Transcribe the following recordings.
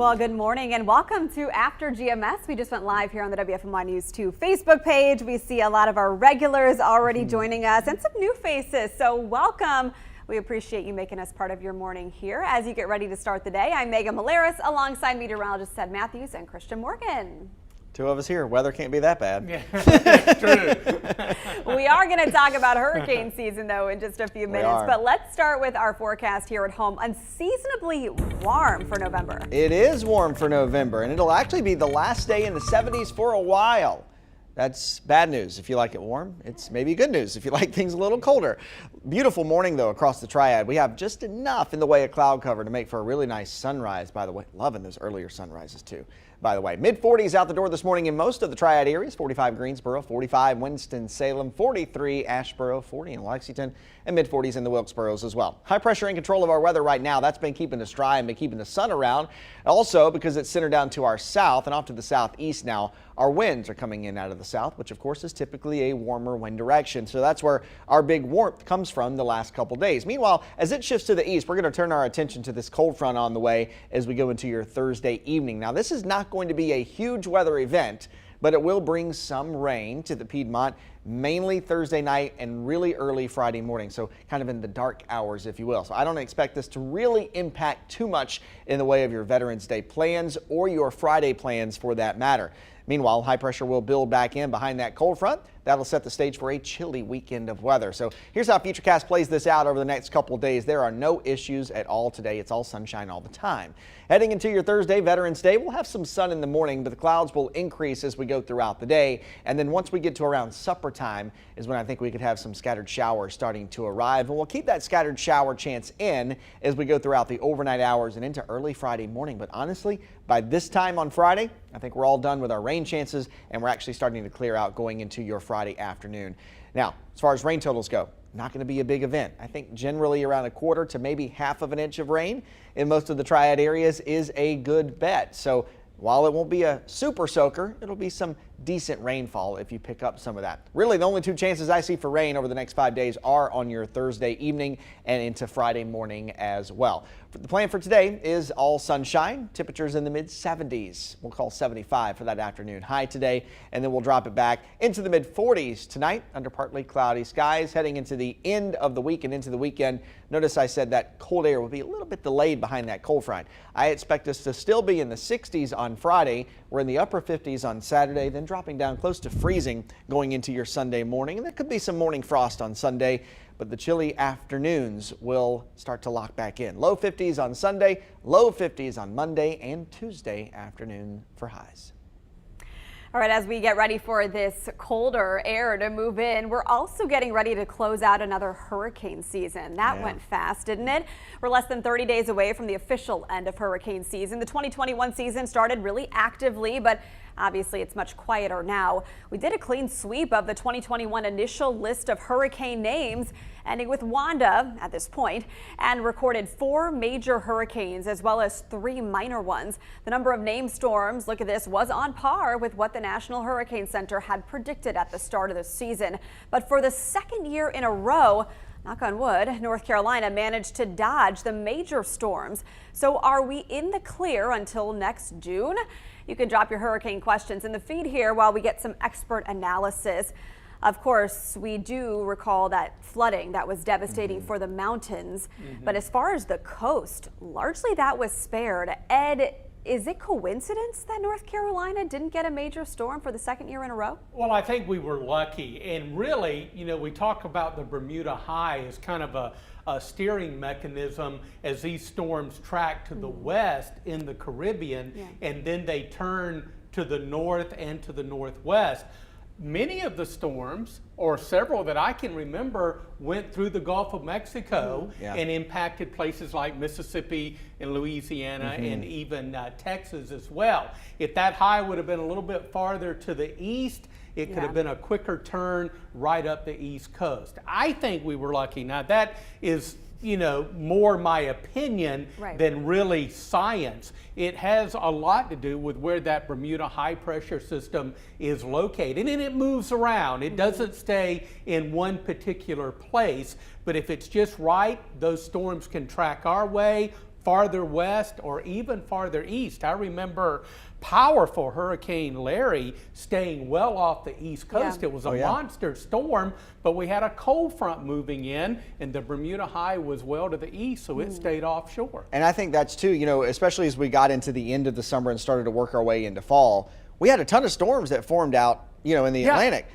Well, good morning and welcome to After GMS. We just went live here on the WFMY News 2 Facebook page. We see a lot of our regulars already joining us and some new faces. So welcome. We appreciate you making us part of your morning here as you get ready to start the day. I'm Megan Malaris alongside meteorologist Ted Matthews and Christian Morgan. Two of us here. Weather can't be that bad. Yeah, it's true. We are going to talk about hurricane season, though, in just a few minutes. But let's start with our forecast here at home. Unseasonably warm for November. It is warm for November, and it'll actually be the last day in the 70s for a while. That's bad news if you like it warm. It's maybe good news if you like things a little colder. Beautiful morning, though, across the Triad. We have just enough in the way of cloud cover to make for a really nice sunrise, by the way. Loving those earlier sunrises, too. By the way, mid-40s out the door this morning in most of the Triad areas. 45 Greensboro, 45 Winston-Salem, 43 Asheboro, 40 in Lexington, and mid-40s in the Wilkesboros as well. High pressure in control of our weather right now. That's been keeping us dry and been keeping the sun around. Also, because it's centered down to our south and off to the southeast now, our winds are coming in out of the south, which of course is typically a warmer wind direction. So that's where our big warmth comes from the last couple days. Meanwhile, as it shifts to the east, we're going to turn our attention to this cold front on the way as we go into your Thursday evening. Now, this is not going to be a huge weather event, but it will bring some rain to the Piedmont, mainly Thursday night and really early Friday morning. So kind of in the dark hours, if you will. So I don't expect this to really impact too much in the way of your Veterans Day plans or your Friday plans for that matter. Meanwhile, high pressure will build back in behind that cold front. That'll set the stage for a chilly weekend of weather. So here's how Futurecast plays this out over the next couple of days. There are no issues at all today. It's all sunshine all the time. Heading into your Thursday, Veterans Day, we'll have some sun in the morning, but the clouds will increase as we go throughout the day. And then once we get to around supper time is when I think we could have some scattered showers starting to arrive. And we'll keep that scattered shower chance in as we go throughout the overnight hours and into early Friday morning. But honestly, by this time on Friday, I think we're all done with our rain chances and we're actually starting to clear out going into your Friday afternoon. Now, as far as rain totals go, not going to be a big event. I think generally around a quarter to maybe half of an inch of rain in most of the Triad areas is a good bet. So while it won't be a super soaker, it'll be some decent rainfall if you pick up some of that. Really, the only two chances I see for rain over the next 5 days are on your Thursday evening and into Friday morning as well. The plan for today is all sunshine. Temperatures in the mid-70s. We'll call 75 for that afternoon high today, and then we'll drop it back into the mid-40s tonight under partly cloudy skies heading into the end of the week and into the weekend. Notice I said that cold air will be a little bit delayed behind that cold front. I expect us to still be in the 60s on Friday. We're in the upper 50s on Saturday, then dropping down close to freezing going into your Sunday morning. And there could be some morning frost on Sunday, but the chilly afternoons will start to lock back in. Low 50s on Sunday, low 50s on Monday and Tuesday afternoon for highs. All right, as we get ready for this colder air to move in, we're also getting ready to close out another hurricane season. That went fast, didn't it? We're less than 30 days away from the official end of hurricane season. The 2021 season started really actively, but obviously it's much quieter now. We did a clean sweep of the 2021 initial list of hurricane names, ending with Wanda at this point, and recorded 4 major hurricanes as well as 3 minor ones. The number of named storms, look at this, was on par with what the National Hurricane Center had predicted at the start of the season. But for the second year in a row, knock on wood, North Carolina managed to dodge the major storms. So are we in the clear until next June? You can drop your hurricane questions in the feed here while we get some expert analysis. Of course, we do recall that flooding that was devastating for the mountains. But as far as the coast, largely that was spared. Ed, is it coincidence that North Carolina didn't get a major storm for the second year in a row? Well, I think we were lucky. And really, you know, we talk about the Bermuda High as kind of a steering mechanism as these storms track to the west in the Caribbean, and then they turn to the north and to the northwest. Many of the storms, or several that I can remember, went through the Gulf of Mexico and impacted places like Mississippi and Louisiana and even Texas as well. If that high would have been a little bit farther to the east, it could have been a quicker turn right up the East Coast. I think we were lucky. Now that is, you know, more my opinion than really science. It has a lot to do with where that Bermuda high pressure system is located, and it moves around. It doesn't stay in one particular place, but if it's just right, those storms can track our way farther west or even farther east. I remember powerful Hurricane Larry staying well off the east coast. Yeah. It was a monster storm, but we had a cold front moving in, and the Bermuda High was well to the east, so it stayed offshore. And I think that's too, you know, especially as we got into the end of the summer and started to work our way into fall, we had a ton of storms that formed out, you know, in the Atlantic.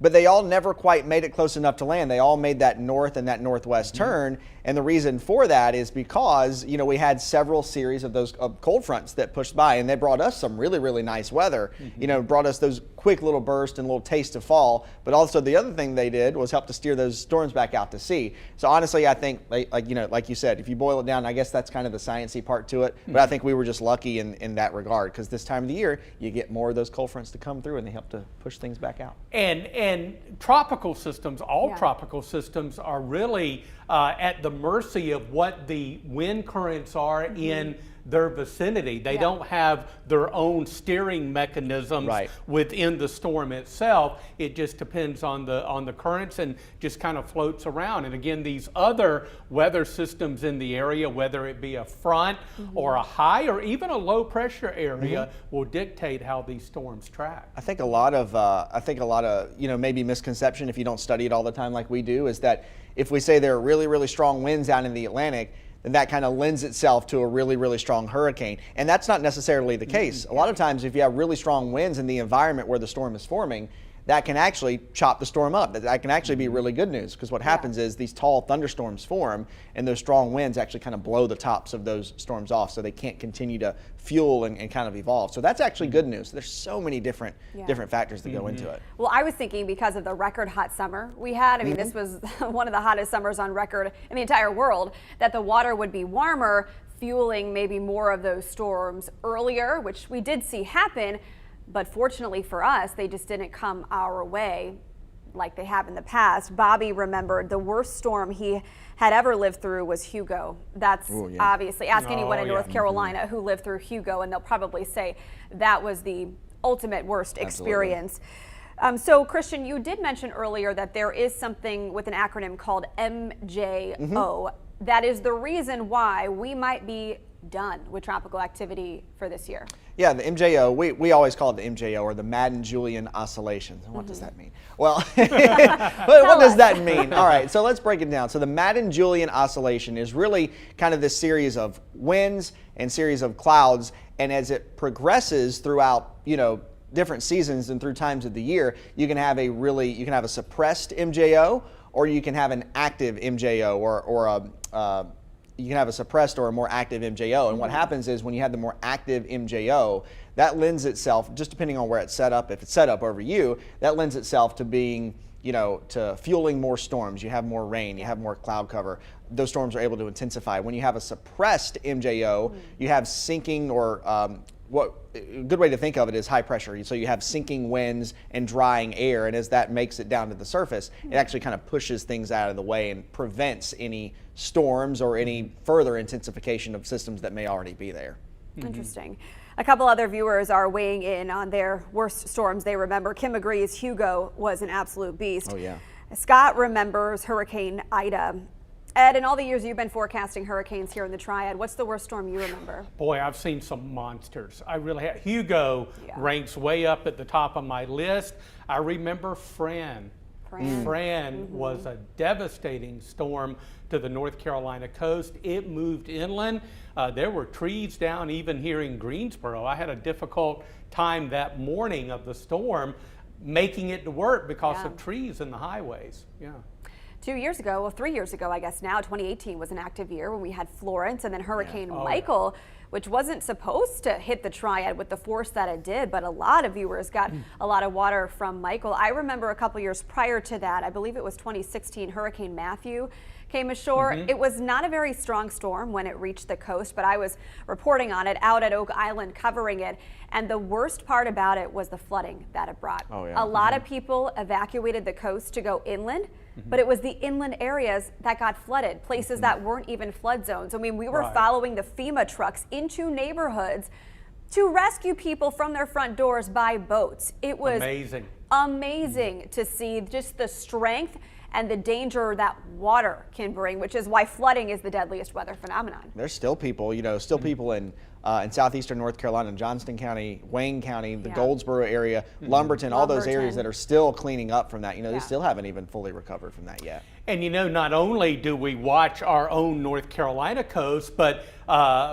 But they all never quite made it close enough to land. They all made that north and that northwest turn. And the reason for that is because, you know, we had several series of those cold fronts that pushed by, and they brought us some really, really nice weather. You know, brought us those quick little bursts and little taste of fall. But also the other thing they did was help to steer those storms back out to sea. So honestly, I think, like you know, like you said, if you boil it down, I guess that's kind of the sciencey part to it. But I think we were just lucky in that regard, because this time of the year, you get more of those cold fronts to come through, and they help to push things back out. And tropical systems, all tropical systems are really at the mercy of what the wind currents are in their vicinity. They don't have their own steering mechanisms within the storm itself. It just depends on the currents and just kind of floats around. And again, these other weather systems in the area, whether it be a front or a high or even a low pressure area, will dictate how these storms track. I think a lot of you know, maybe misconception, if you don't study it all the time like we do, is that if we say there are really, really strong winds out in the Atlantic, then that kind of lends itself to a really, really strong hurricane. And that's not necessarily the case. A lot of times, if you have really strong winds in the environment where the storm is forming, that can actually chop the storm up. That can actually be really good news, because what happens is these tall thunderstorms form, and those strong winds actually kind of blow the tops of those storms off, so they can't continue to fuel and kind of evolve. So that's actually good news. There's so many different factors that go into it. Well, I was thinking because of the record hot summer we had, I mean, this was one of the hottest summers on record in the entire world, that the water would be warmer, fueling maybe more of those storms earlier, which we did see happen. But fortunately for us, they just didn't come our way like they have in the past. Bobby remembered the worst storm he had ever lived through was Hugo. That's obviously, ask anyone in North Carolina who lived through Hugo, and they'll probably say that was the ultimate worst experience. So Christian, you did mention earlier that there is something with an acronym called MJO. That is the reason why we might be done with tropical activity for this year. Yeah, the MJO, we always call it the MJO, or the Madden-Julian Oscillation. What does that mean? Well, what does that mean? All right, so let's break it down. So the Madden-Julian Oscillation is really kind of this series of winds and series of clouds, and as it progresses throughout, you know, different seasons and through times of the year, you can have a suppressed MJO, or you can have an active MJO, or you can have a suppressed or a more active MJO. And what happens is when you have the more active MJO, that lends itself, just depending on where it's set up, if it's set up over you, that lends itself to being, you know, to fueling more storms. You have more rain, you have more cloud cover. Those storms are able to intensify. When you have a suppressed MJO, you have sinking, or a good way to think of it is high pressure. So you have sinking winds and drying air, and as that makes it down to the surface, it actually kind of pushes things out of the way and prevents any storms or any further intensification of systems that may already be there. Interesting. A couple other viewers are weighing in on their worst storms they remember. Kim agrees Hugo was an absolute beast. Oh yeah. Scott remembers Hurricane Ida. Ed, in all the years you've been forecasting hurricanes here in the Triad, what's the worst storm you remember? Boy, I've seen some monsters. I really have. Hugo ranks way up at the top of my list. I remember Fran. Fran was a devastating storm to the North Carolina coast. It moved inland. There were trees down even here in Greensboro. I had a difficult time that morning of the storm making it to work because of trees in the highways. 2 years ago, well, 3 years ago, I guess now, 2018 was an active year when we had Florence and then Hurricane Michael, which wasn't supposed to hit the Triad with the force that it did, but a lot of viewers got a lot of water from Michael. I remember a couple years prior to that, I believe it was 2016, Hurricane Matthew came ashore. It was not a very strong storm when it reached the coast, but I was reporting on it out at Oak Island covering it. And the worst part about it was the flooding that it brought. A lot of people evacuated the coast to go inland, but it was the inland areas that got flooded, places that weren't even flood zones. I mean, we were following the FEMA trucks into neighborhoods to rescue people from their front doors by boats. It was amazing to see just the strength and the danger that water can bring, which is why flooding is the deadliest weather phenomenon. There's still people, people in southeastern North Carolina, Johnston County, Wayne County, the Goldsboro area, Lumberton, all those areas that are still cleaning up from that. They still haven't even fully recovered from that yet. And not only do we watch our own North Carolina coast, but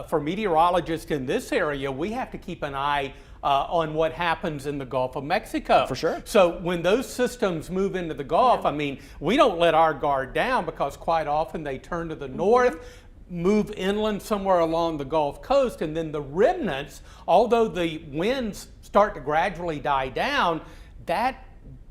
for meteorologists in this area, we have to keep an eye on what happens in the Gulf of Mexico. For sure. So when those systems move into the Gulf, we don't let our guard down, because quite often they turn to the north, move inland somewhere along the Gulf Coast, and then the remnants, although the winds start to gradually die down, that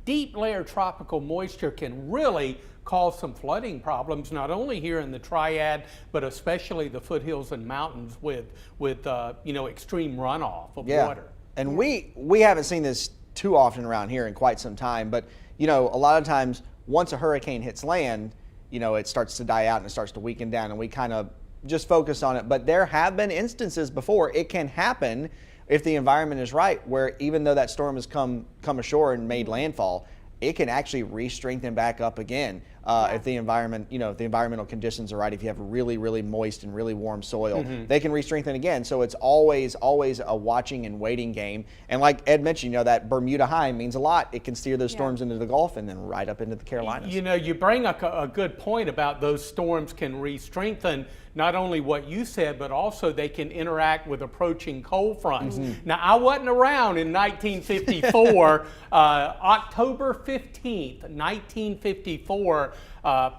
deep layer tropical moisture can really cause some flooding problems, not only here in the Triad, but especially the foothills and mountains with extreme runoff of water. And we haven't seen this too often around here in quite some time, but a lot of times once a hurricane hits land, it starts to die out and it starts to weaken down, and we kind of just focus on it. But there have been instances before it can happen if the environment is right, where even though that storm has come ashore and made landfall, it can actually re-strengthen back up again if the environment, if the environmental conditions are right. If you have really, really moist and really warm soil, they can re-strengthen again. So it's always a watching and waiting game. And like Ed mentioned, that Bermuda high means a lot. It can steer those storms into the Gulf and then right up into the Carolinas. You bring up a good point about those storms can re-strengthen not only what you said, but also they can interact with approaching cold fronts. Now, I wasn't around in 1954. October 15th, 1954,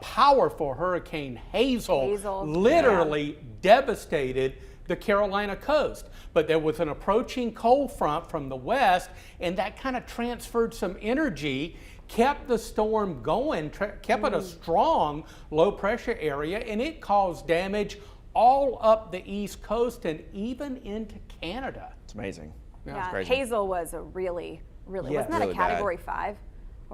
powerful Hurricane Hazel literally devastated the Carolina coast. But there was an approaching cold front from the west, and that kind of transferred some energy, kept the storm going, kept it a strong low pressure area, and it caused damage all up the East Coast and even into Canada. It's amazing. Yeah, crazy. Hazel was a really, wasn't that really a Category 5?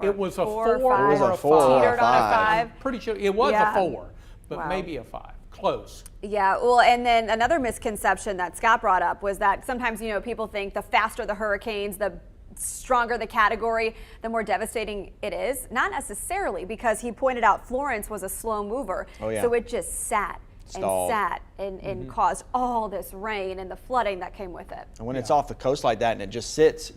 It was a 4 It was a 4 or Teetered a on a 5. 5. Pretty sure it was a 4, but Wow. maybe a 5. Close. Yeah, well, and then another misconception that Scott brought up was that sometimes, people think the faster the hurricanes, the stronger the category, the more devastating it is. Not necessarily, because he pointed out Florence was a slow mover. Oh, yeah. So it just sat Stalled. and caused all this rain and the flooding that came with it. And when it's off the coast like that and it just sits,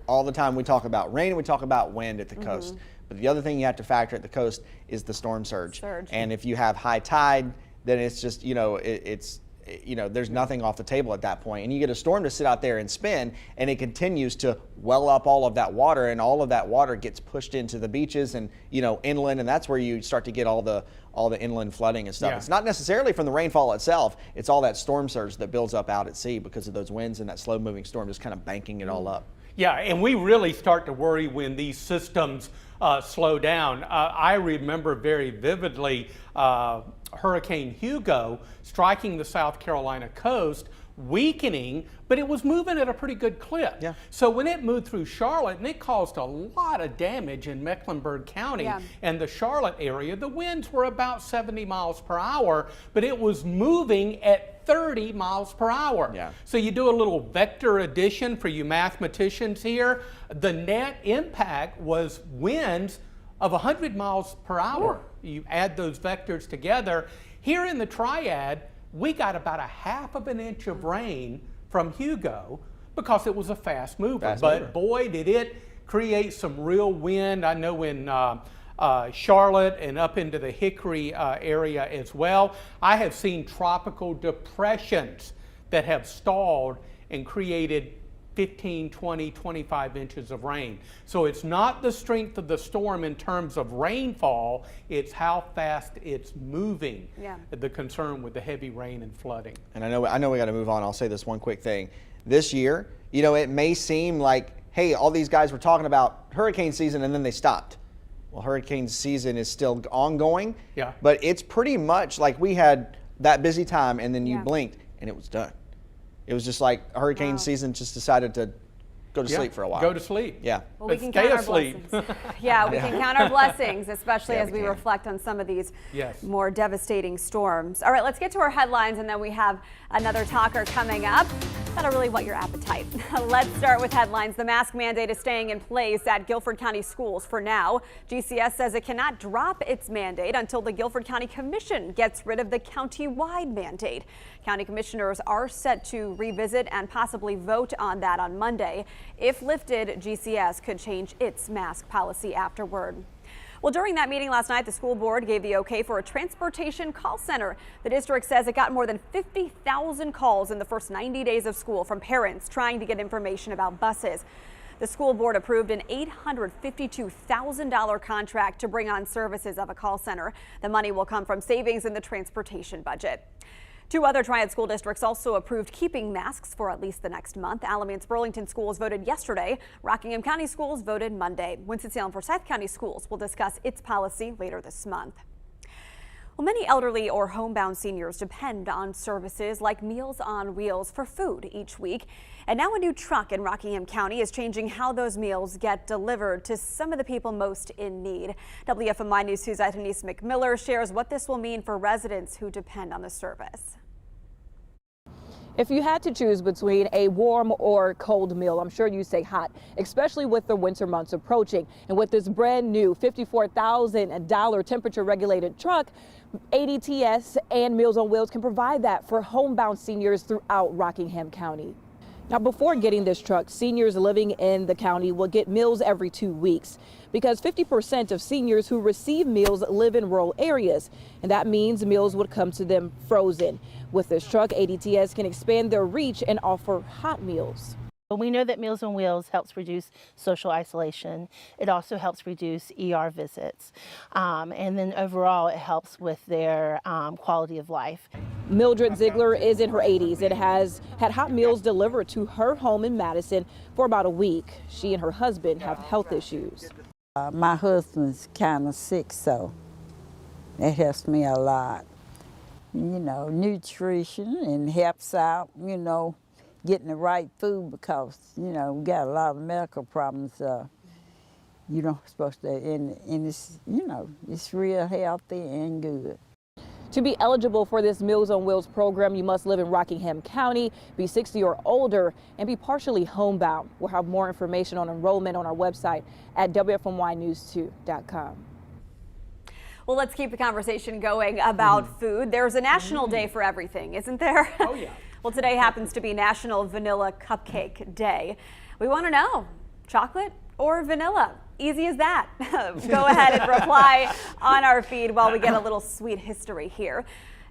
all the time we talk about rain and we talk about wind at the coast. But the other thing you have to factor at the coast is the storm surge. And if you have high tide, then it's just, there's nothing off the table at that point. And you get a storm to sit out there and spin, and it continues to well up all of that water, and all of that water gets pushed into the beaches and, inland, and that's where you start to get all the inland flooding and stuff. Yeah. It's not necessarily from the rainfall itself, it's all that storm surge that builds up out at sea because of those winds and that slow moving storm just kind of banking it all up. Yeah, and we really start to worry when these systems slow down. I remember very vividly Hurricane Hugo striking the South Carolina coast, weakening, but it was moving at a pretty good clip. Yeah. So when it moved through Charlotte, and it caused a lot of damage in Mecklenburg County and the Charlotte area, the winds were about 70 miles per hour, but it was moving at 30 miles per hour. Yeah. So you do a little vector addition for you mathematicians here. The net impact was winds of 100 miles per hour. You add those vectors together. Here in the Triad, we got about 1/2 inch of rain from Hugo because it was a fast mover. But boy, did it create some real wind. I know in Charlotte and up into the Hickory area as well. I have seen tropical depressions that have stalled and created 15, 20, 25 inches of rain. So it's not the strength of the storm in terms of rainfall, it's how fast it's moving. The concern with the heavy rain and flooding. And I know we got to move on. I'll say this one quick thing. This year, it may seem like, hey, all these guys were talking about hurricane season and then they stopped. Well, hurricane season is still ongoing, but it's pretty much like we had that busy time and then you blinked and it was done. It was just like hurricane season just decided to go to sleep for a while. Go to sleep. Yeah. Well, we can count our blessings. We can count our blessings, especially as we reflect on some of these more devastating storms. All right, let's get to our headlines, and then we have another talker coming up. That'll really whet your appetite. Let's start with headlines. The mask mandate is staying in place at Guilford County schools for now. GCS says it cannot drop its mandate until the Guilford County Commission gets rid of the county-wide mandate. County commissioners are set to revisit and possibly vote on that on Monday. If lifted, GCS could change its mask policy afterward. Well, during that meeting last night, the school board gave the okay for a transportation call center. The district says it got more than 50,000 calls in the first 90 days of school from parents trying to get information about buses. The school board approved an $852,000 contract to bring on services of a call center. The money will come from savings in the transportation budget. Two other Triad school districts also approved keeping masks for at least the next month. Alamance-Burlington schools voted yesterday. Rockingham County schools voted Monday. Winston-Salem-Forsyth County schools will discuss its policy later this month. Well, many elderly or homebound seniors depend on services like Meals on Wheels for food each week. And now a new truck in Rockingham County is changing how those meals get delivered to some of the people most in need. WFMY News 2's Denise McMiller shares what this will mean for residents who depend on the service. If you had to choose between a warm or cold meal, I'm sure you'd say hot, especially with the winter months approaching. And with this brand new $54,000 temperature regulated truck, ADTS and Meals on Wheels can provide that for homebound seniors throughout Rockingham County. Now, before getting this truck, seniors living in the county will get meals every 2 weeks because 50% of seniors who receive meals live in rural areas, and that means meals would come to them frozen. With this truck, ADTS can expand their reach and offer hot meals. But we know that Meals on Wheels helps reduce social isolation. It also helps reduce ER visits. And then overall, it helps with their quality of life. Mildred Ziegler is in her 80s and has had hot meals delivered to her home in Madison for about a week. She and her husband have health issues. My husband's kind of sick, so it helps me a lot. You know, nutrition and helps out, you know, getting the right food because, you know, we got a lot of medical problems. You don't supposed to, and it's, you know, it's real healthy and good. To be eligible for this Meals on Wheels program, you must live in Rockingham County, be 60 or older, and be partially homebound. We'll have more information on enrollment on our website at WFMYnews2.com. Well, let's keep the conversation going about food. There's a national day for everything, isn't there? Oh, yeah. Well, today happens to be National Vanilla Cupcake Day. We want to know, chocolate or vanilla? Easy as that. Go ahead and reply on our feed while we get a little sweet history here.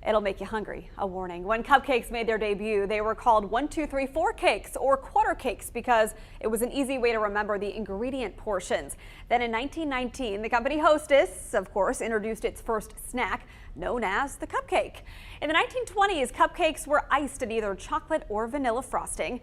It'll make you hungry. A warning. When cupcakes made their debut, they were called 1, 2, 3, 4 cakes or quarter cakes because it was an easy way to remember the ingredient portions. Then in 1919, the company Hostess, of course, introduced its first snack known as the cupcake. In the 1920s, cupcakes were iced in either chocolate or vanilla frosting.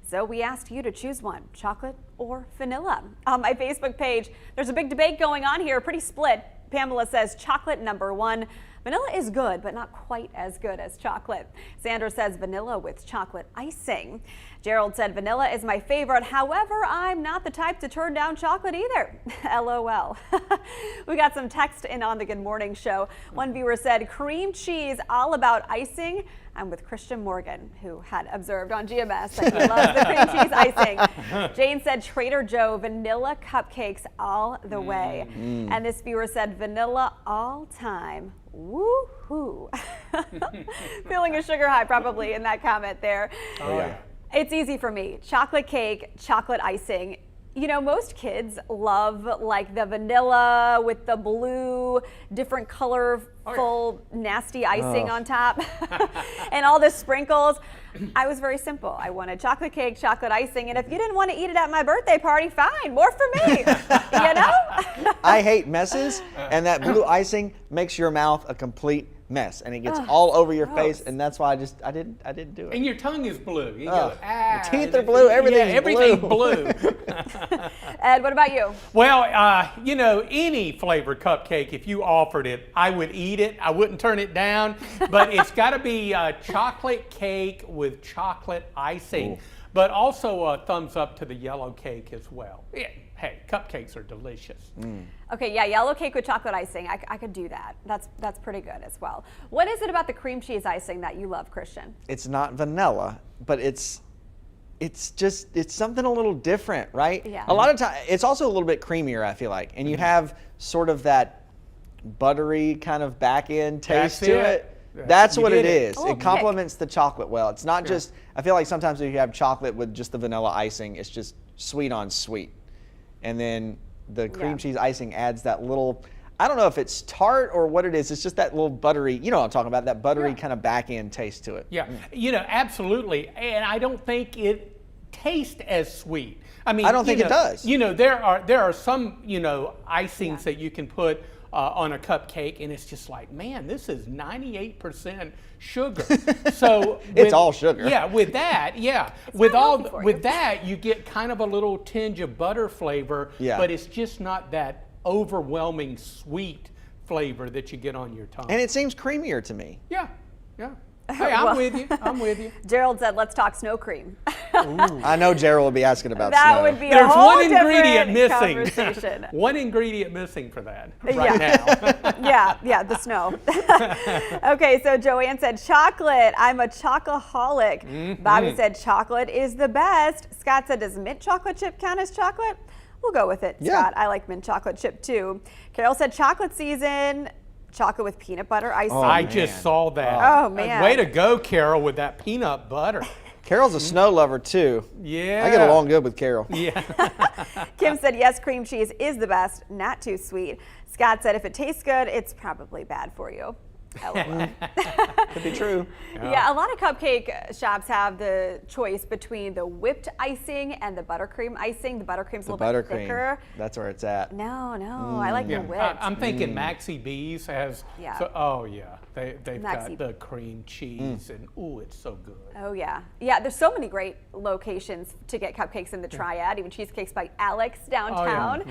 So we asked you to choose one, chocolate or vanilla. On my Facebook page, there's a big debate going on here, pretty split. Pamela says chocolate #1. Vanilla is good, but not quite as good as chocolate. Sandra says vanilla with chocolate icing. Gerald said vanilla is my favorite. However, I'm not the type to turn down chocolate either. LOL. We got some text in on the Good Morning Show. One viewer said cream cheese all about icing. I'm with Christian Morgan, who had observed on GMS that he loves the cream cheese icing. Jane said Trader Joe vanilla cupcakes all the way. And this viewer said vanilla all time. Woo-hoo. Feeling a sugar high probably in that comment there. Oh, yeah. It's easy for me. Chocolate cake, chocolate icing. You know, most kids love like the vanilla with the blue, different colorful, nasty icing on top and all the sprinkles. I was very simple. I wanted chocolate cake, chocolate icing, and if you didn't want to eat it at my birthday party, fine, more for me, you know? I hate messes, and that blue icing makes your mouth a complete mess, and it gets all over your face, and that's why I didn't do it. And your tongue is blue. You go, your teeth are blue. Everything's blue. Ed, what about you? Well, you know, any flavored cupcake, if you offered it, I would eat it. I wouldn't turn it down, but it's got to be chocolate cake with chocolate icing. Ooh. But also a thumbs up to the yellow cake as well. Yeah, hey, cupcakes are delicious. Okay, yeah, yellow cake with chocolate icing. I could do that. That's pretty good as well. What is it about the cream cheese icing that you love, Christian? It's not vanilla, but it's it's something a little different, right? Yeah. A lot of times, it's also a little bit creamier, I feel like. And you have sort of that buttery kind of back end taste That's to it. it. That's You what it did it. is. A little It complements the chocolate well. It's not just, I feel like sometimes if you have chocolate with just the vanilla icing, it's just sweet on sweet. And then the cream cheese icing adds that little, I don't know if it's tart or what it is. It's just that little buttery, you know what I'm talking about, that buttery kind of back end taste to it. Yeah, you know, absolutely. And I don't think it tastes as sweet. I mean, I don't think it does. You know, there are some, you know, icings that you can put on a cupcake, and it's just like, man, this is 98% sugar. So It's all sugar. Yeah, with that, with that, you get kind of a little tinge of butter flavor, but it's just not that overwhelming sweet flavor that you get on your tongue. And it seems creamier to me. Yeah. Hey, I'm with you. I'm with you. Gerald said, let's talk snow cream. I know Gerald will be asking about That snow. would be There's a whole one ingredient different missing. conversation. One ingredient missing for that right now. Yeah, the snow. Okay, so Joanne said chocolate. I'm a chocoholic. Bobby said chocolate is the best. Scott said, does mint chocolate chip count as chocolate? We'll go with it, Scott. I like mint chocolate chip too. Carol said chocolate season. Chocolate with peanut butter icing. I just saw that. Oh, man. Way to go, Carol, with that peanut butter. Carol's a snow lover too. Yeah. I get along good with Carol. Yeah. Kim said, yes, cream cheese is the best, not too sweet. Scott said, if it tastes good, it's probably bad for you. LOL. Could be true. Yeah, a lot of cupcake shops have the choice between the whipped icing and the buttercream icing. The buttercream's a little bit thicker. That's where it's at. No, I like the whipped. I'm thinking Maxi B's has. Yeah. Oh yeah, they've Maxi. got the cream cheese and ooh, it's so good. Oh yeah, there's so many great locations to get cupcakes in the Triad. Even Cheesecakes by Alex downtown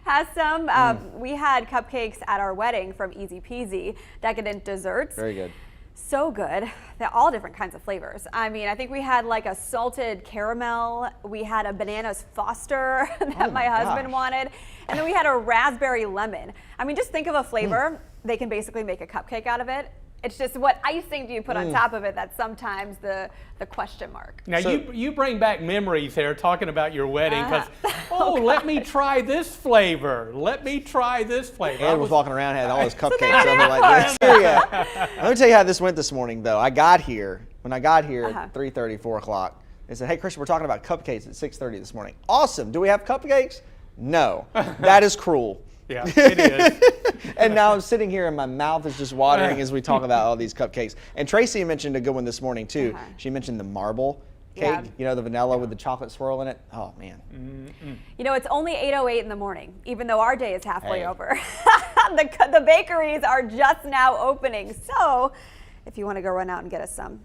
has some. We had cupcakes at our wedding from Easy Peasy Decadent Desserts. Very good. So good. They're all different kinds of flavors. I mean, I think we had like a salted caramel. We had a bananas Foster that my husband wanted. And then we had a raspberry lemon. I mean, just think of a flavor. They can basically make a cupcake out of it. It's just what icing do you put on top of it that's sometimes the question mark. Now you bring back memories there talking about your wedding because let me try this flavor. Let me try this flavor. Ed was walking around, had all his cupcakes over like this. Let me tell you how this went this morning though. When I got here at 3:30, 4 o'clock, they said, hey Christian, we're talking about cupcakes at 6:30 this morning. Awesome. Do we have cupcakes? No. That is cruel. Yeah, it is. And now I'm sitting here and my mouth is just watering as we talk about all these cupcakes. And Tracy mentioned a good one this morning too. She mentioned the marble cake, you know, the vanilla with the chocolate swirl in it. Oh man. You know, it's only 8:08 in the morning, even though our day is halfway over. The bakeries are just now opening. So if you want to go run out and get us some,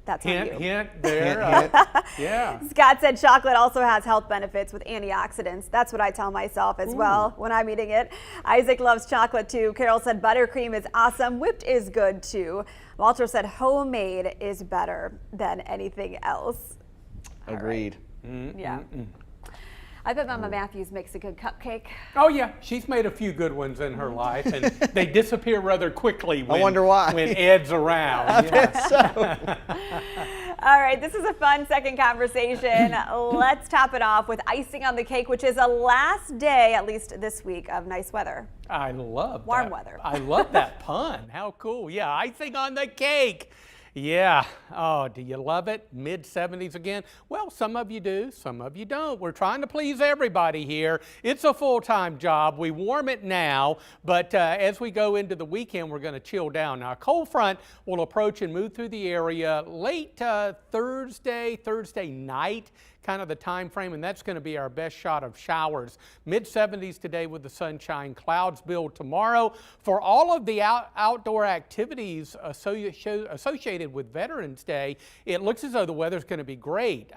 that's on you. Hint there. Yeah. Scott said chocolate also has health benefits with antioxidants. That's what I tell myself as well when I'm eating it. Isaac loves chocolate too. Carol said buttercream is awesome. Whipped is good too. Walter said homemade is better than anything else. Agreed. Yeah. I bet Mama Matthews makes a good cupcake. Oh yeah, she's made a few good ones in her life, and they disappear rather quickly when, I wonder why. when Ed's around. I bet so. All right, this is a fun second conversation. Let's top it off with icing on the cake, which is a last day, at least this week, of nice weather. I love warm that. weather. I love that pun. How cool. Yeah, icing on the cake. Yeah. Oh, do you love it? Mid-70s again? Well, some of you do, some of you don't. We're trying to please everybody here. It's a full-time job. We warm it now, but as we go into the weekend, we're going to chill down. Now, a cold front will approach and move through the area late Thursday night, kind of the time frame, and that's going to be our best shot of showers. Mid-70s today with the sunshine. Clouds build tomorrow. For all of the outdoor activities associated with Veterans Day, it looks as though the weather's going to be great.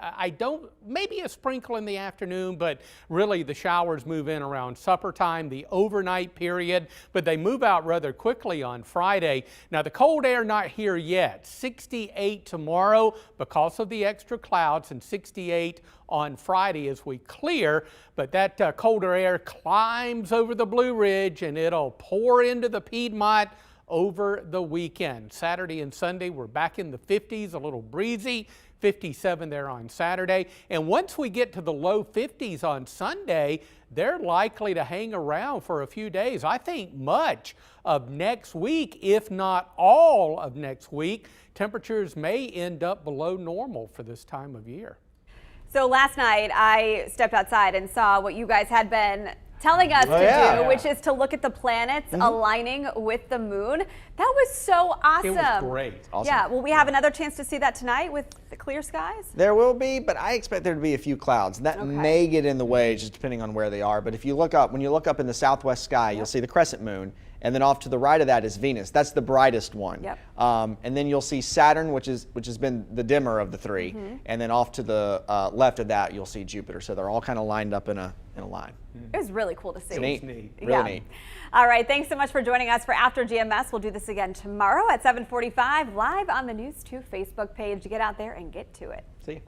Maybe a sprinkle in the afternoon, but really the showers move in around supper time, the overnight period, but they move out rather quickly on Friday. Now the cold air not here yet. 68 tomorrow because of the extra clouds, and 68 on Friday as we clear, but that colder air climbs over the Blue Ridge and it'll pour into the Piedmont over the weekend. Saturday and Sunday we're back in the 50s, a little breezy. 57 there on Saturday. And once we get to the low 50s on Sunday, they're likely to hang around for a few days. I think much of next week, if not all of next week, temperatures may end up below normal for this time of year. So last night I stepped outside and saw what you guys had been telling us to do, which is to look at the planets aligning with the moon. That was so awesome. It was great. Awesome. Yeah, will we have another chance to see that tonight with the clear skies? There will be, but I expect there to be a few clouds. That may get in the way just depending on where they are. But if you look up, when you look up in the southwest sky, you'll see the crescent moon. And then off to the right of that is Venus. That's the brightest one. Yep. And then you'll see Saturn, which has been the dimmer of the three. And then off to the left of that, you'll see Jupiter. So they're all kind of lined up in a line. It was really cool to see. It's neat. Really neat. All right, thanks so much for joining us for After GMS. We'll do this again tomorrow at 7:45 live on the News 2 Facebook page. Get out there and get to it. See you.